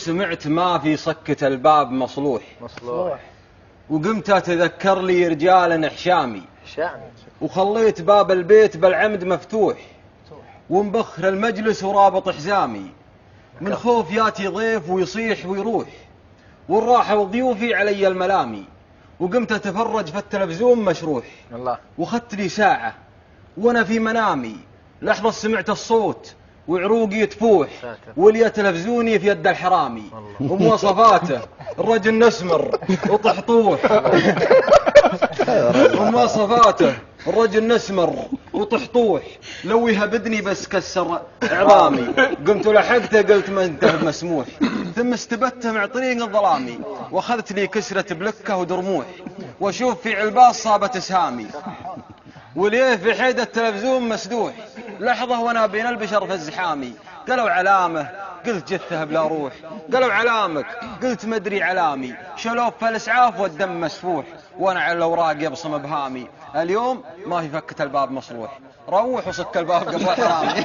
سمعت ما في صكة الباب مصلوح وقمت أتذكر لي رجال حشامي وخليت باب البيت بالعمد مفتوح ومبخر المجلس ورابط حزامي من خوف ياتي ضيف ويصيح ويروح والراحة وضيوفي علي الملامي وقمت أتفرج في التلفزيون مشروح وخدت لي ساعة وأنا في منامي لحظة سمعت الصوت وعروقي تفوح ولي تلفزيوني في يد الحرامي ومواصفاته الرجل نسمر وطحطوح ومواصفاته الرجل نسمر وطحطوح لو يهبدني بس كسر عظامي قمت لحقته قلت ما انتهى مسموح ثم استبته مع طريق الظلامي واخذت لي كسرة بلكة ودرموح واشوف في علباس صابت اسهامي وليه في حيد التلفزيون مسدوح لحظة وانا بين البشر في الزحامي قالوا علامة قلت جثة بلا روح قالوا علامك قلت مدري علامي شلوف فالاسعاف والدم مسفوح وانا على الاوراق يبصم ابهامي اليوم ما في فكة الباب مصلوح روح وصك الباب قبل حرامي